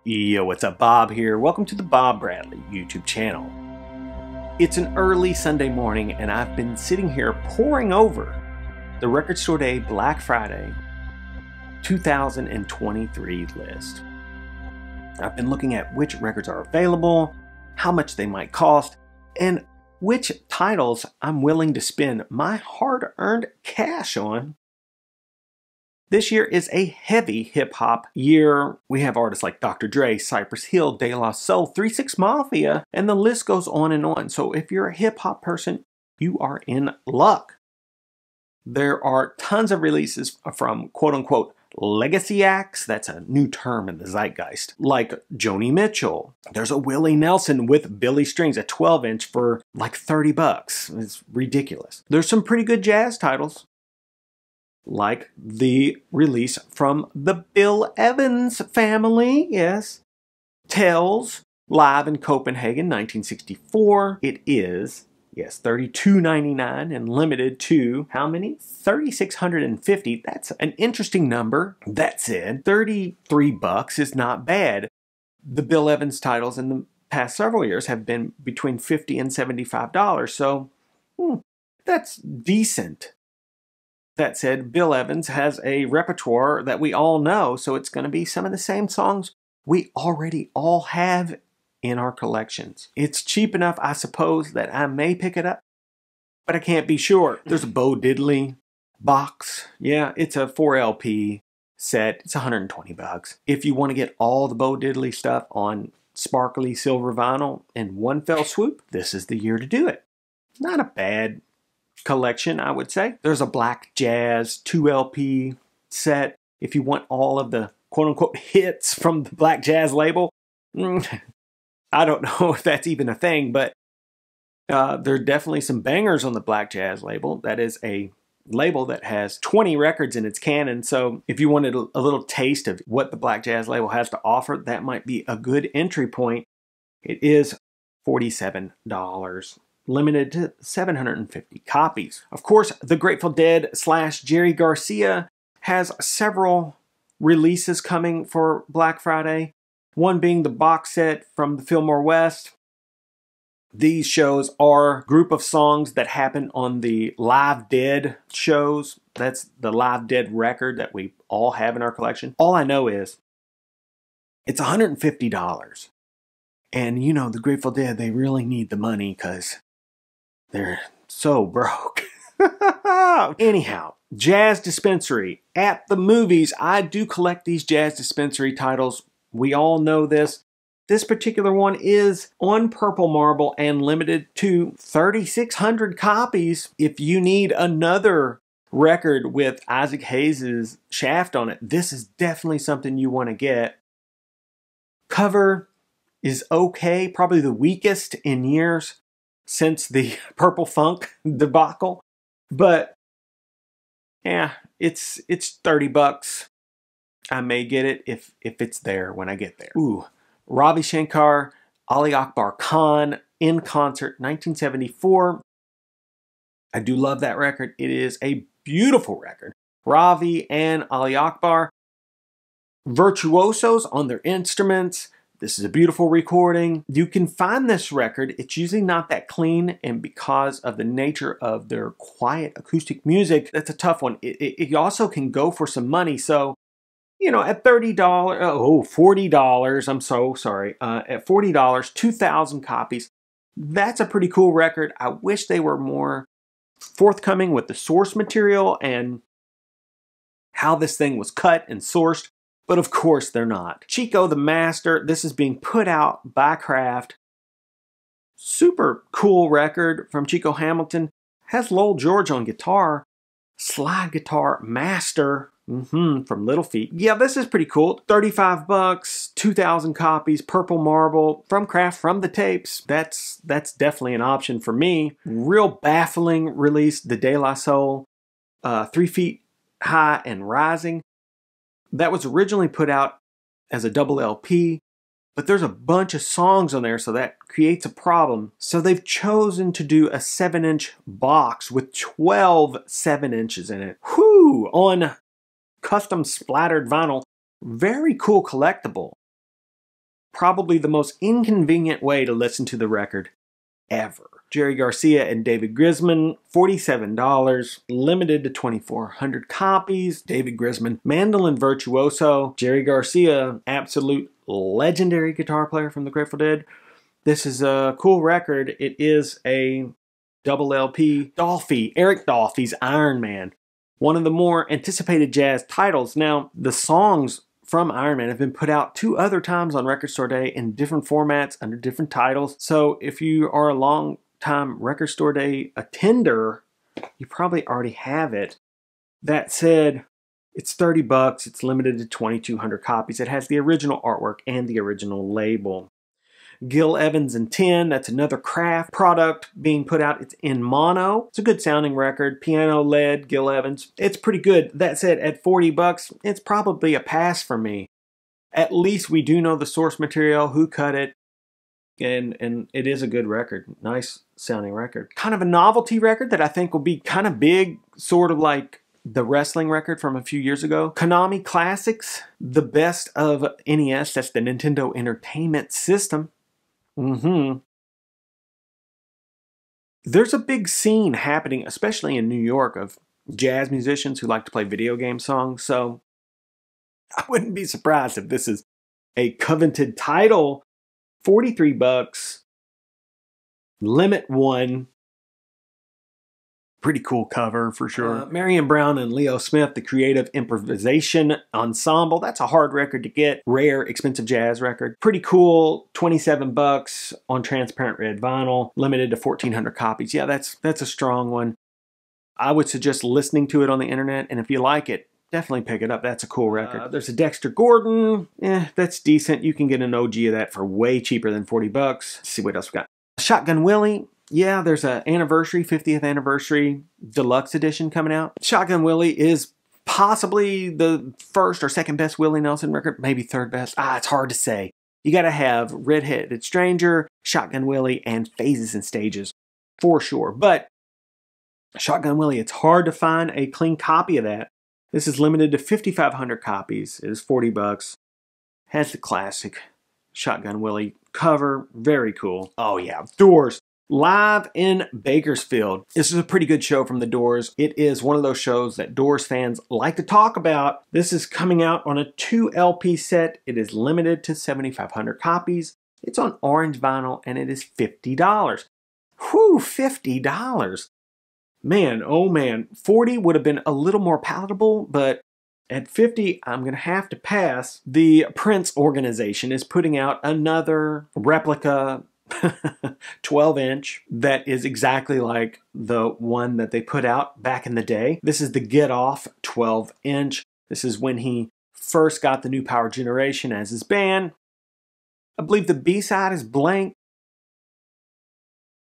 Yo, what's up? Bob here. Welcome to the Bob Bradley YouTube channel. It's an early Sunday morning and I've been sitting here poring over the Record Store Day Black Friday 2023 list. I've been looking at which records are available, how much they might cost, and which titles I'm willing to spend my hard-earned cash on. This year is a heavy hip-hop year. We have artists like Dr. Dre, Cypress Hill, De La Soul, 3 6 Mafia, and the list goes on and on. So if you're a hip-hop person, you are in luck. There are tons of releases from quote-unquote legacy acts. That's a new term in the zeitgeist. Like Joni Mitchell. There's a Willie Nelson with Billy Strings, a 12-inch for like 30 bucks. It's ridiculous. There's some pretty good jazz titles, like the release from the Bill Evans family, yes. Tells, live in Copenhagen, 1964. It is, yes, $32.99 and limited to, how many? 3,650. That's an interesting number. That said, 33 bucks is not bad. The Bill Evans titles in the past several years have been between $50 and $75, so that's decent. That said, Bill Evans has a repertoire that we all know, so it's going to be some of the same songs we already all have in our collections. It's cheap enough, I suppose, that I may pick it up, but I can't be sure. There's a Bo Diddley box. Yeah, it's a 4 LP set. It's 120 bucks. If you want to get all the Bo Diddley stuff on sparkly silver vinyl in one fell swoop, this is the year to do it. Not a bad collection, I would say. There's a Black Jazz 2 LP set. If you want all of the quote-unquote hits from the Black Jazz label, I don't know if that's even a thing, but there are definitely some bangers on the Black Jazz label. That is a label that has 20 records in its canon, so if you wanted a little taste of what the Black Jazz label has to offer, that might be a good entry point. It is $47. Limited to 750 copies. Of course, the Grateful Dead / Jerry Garcia has several releases coming for Black Friday. One being the box set from the Fillmore West. These shows are a group of songs that happen on the Live Dead shows. That's the Live Dead record that we all have in our collection. All I know is it's $150. And you know, the Grateful Dead, they really need the money because they're so broke. Anyhow, Jazz Dispensary. At the movies, I do collect these Jazz Dispensary titles. We all know this. This particular one is on Purple Marble and limited to 3,600 copies. If you need another record with Isaac Hayes' Shaft on it, this is definitely something you want to get. Cover is okay, probably the weakest in years since the Purple Funk debacle, but yeah, it's 30 bucks. I may get it if it's there when I get there. Ooh, Ravi Shankar, Ali Akbar Khan in concert, 1974. I do love that record. It is a beautiful record. Ravi and Ali Akbar, virtuosos on their instruments. This is a beautiful recording. You can find this record. It's usually not that clean, and because of the nature of their quiet acoustic music, that's a tough one. It also can go for some money. So, you know, at $40, I'm so sorry. At $40, 2,000 copies. That's a pretty cool record. I wish they were more forthcoming with the source material and how this thing was cut and sourced. But of course they're not. Chico the Master, this is being put out by Kraft. Super cool record from Chico Hamilton. Has Lowell George on guitar. Slide guitar master from Little Feat. Yeah, this is pretty cool. 35 bucks, 2,000 copies, Purple Marble from Kraft, from the tapes. That's definitely an option for me. Real baffling release, the De La Soul, 3 Feet High and Rising. That was originally put out as a double LP, but there's a bunch of songs on there, so that creates a problem. So they've chosen to do a 7-inch box with 12 7-inches in it. Whew! On custom splattered vinyl. Very cool collectible. probably the most inconvenient way to listen to the record ever. Jerry Garcia and David Grisman, $47, limited to 2,400 copies. David Grisman, mandolin virtuoso. Jerry Garcia, absolute legendary guitar player from the Grateful Dead. This is a cool record. It is a double LP. Dolphy, Eric Dolphy's Iron Man. One of the more anticipated jazz titles. Now, the songs from Iron Man have been put out 2 other times on Record Store Day in different formats under different titles. So if you are a long-time Record Store Day attender, you probably already have it. That said, it's $30. It's limited to 2,200 copies. It has the original artwork and the original label. Gil Evans and 10, that's another Craft product being put out. It's in mono. It's a good sounding record. Piano led, Gil Evans. It's pretty good. That said, at $40, it's probably a pass for me. At least we do know the source material, who cut it, and it is a good record. Nice sounding record. Kind of a novelty record that I think will be kind of big, sort of like the wrestling record from a few years ago. Konami Classics, the best of NES, that's the Nintendo Entertainment System. There's a big scene happening, especially in New York, of jazz musicians who like to play video game songs, so I wouldn't be surprised if this is a coveted title. $43, limit 1. Pretty cool cover for sure. Marion Brown and Leo Smith, the Creative Improvisation Ensemble. That's a hard record to get. Rare, expensive jazz record. Pretty cool. $27 on transparent red vinyl. Limited to 1,400 copies. Yeah, that's a strong one. I would suggest listening to it on the internet, and if you like it, definitely pick it up. That's a cool record. There's a Dexter Gordon. That's decent. You can get an OG of that for way cheaper than $40. Let's see what else we got. Shotgun Willie. Yeah, there's an anniversary, 50th anniversary deluxe edition coming out. Shotgun Willie is possibly the first or second best Willie Nelson record, maybe third best. It's hard to say. You gotta have Red-Headed Stranger, Shotgun Willie, and Phases and Stages for sure. But Shotgun Willie, it's hard to find a clean copy of that. This is limited to 5,500 copies. It is $40. Has the classic Shotgun Willie cover. Very cool. Oh yeah, Doors. Live in Bakersfield. This is a pretty good show from the Doors. It is one of those shows that Doors fans like to talk about. This is coming out on a 2 LP set. It is limited to 7,500 copies. It's on orange vinyl and it is $50. Whew, $50. Man, oh man. 40 would have been a little more palatable, but at 50, I'm going to have to pass. The Prince organization is putting out another replica 12-inch that is exactly like the one that they put out back in the day. This is the Get Off 12-inch. This is when he first got the New Power Generation as his band. I believe the B-side is Blank.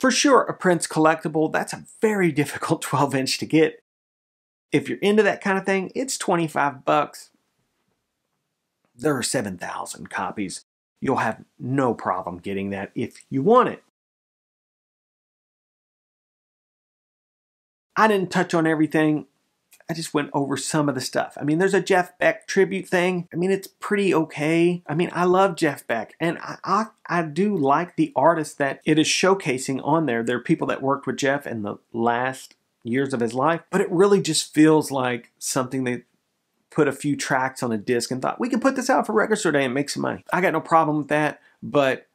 For sure, a Prince collectible. That's a very difficult 12-inch to get. If you're into that kind of thing, it's $25. There are 7,000 copies. You'll have no problem getting that if you want it. I didn't touch on everything. I just went over some of the stuff. I mean, there's a Jeff Beck tribute thing. I mean, it's pretty okay. I mean, I love Jeff Beck, and I do like the artists that it is showcasing on there. There are people that worked with Jeff in the last years of his life, but it really just feels like something that put a few tracks on a disc and thought, we can put this out for Record Store Day and make some money. I got no problem with that, but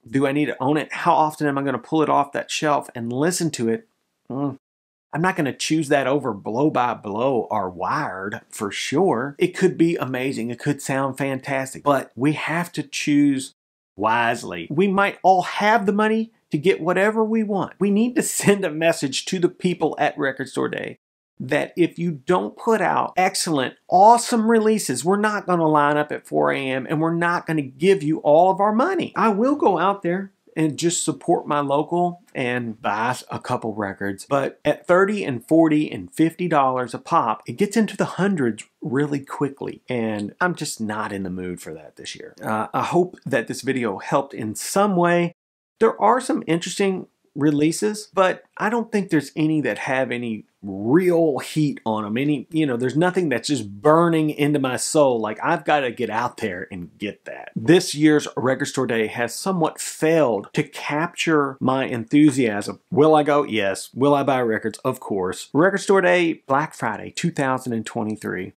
do I need to own it? How often am I going to pull it off that shelf and listen to it? I'm not going to choose that over Blow by Blow or Wired for sure. It could be amazing. It could sound fantastic, but we have to choose wisely. We might all have the money to get whatever we want. We need to send a message to the people at Record Store Day that if you don't put out excellent, awesome releases, we're not going to line up at 4 a.m. and we're not going to give you all of our money. I will go out there and just support my local and buy a couple records. But at $30 and $40 and $50 a pop, it gets into the hundreds really quickly. And I'm just not in the mood for that this year. I hope that this video helped in some way. There are some interesting releases, but I don't think there's any that have any real heat on them. There's nothing that's just burning into my soul. Like, I've got to get out there and get that. This year's Record Store Day has somewhat failed to capture my enthusiasm. Will I go? Yes. Will I buy records? Of course. Record Store Day, Black Friday, 2023.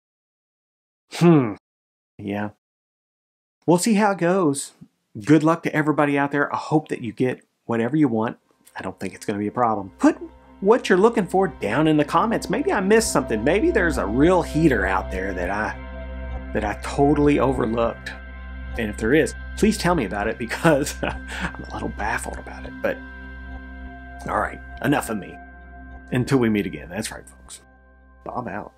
Yeah. We'll see how it goes. Good luck to everybody out there. I hope that you get whatever you want. I don't think it's going to be a problem. Put what you're looking for down in the comments. Maybe I missed something. Maybe there's a real heater out there that I totally overlooked. And if there is, please tell me about it, because I'm a little baffled about it. But all right, enough of me. Until we meet again. That's right, folks. Bob out.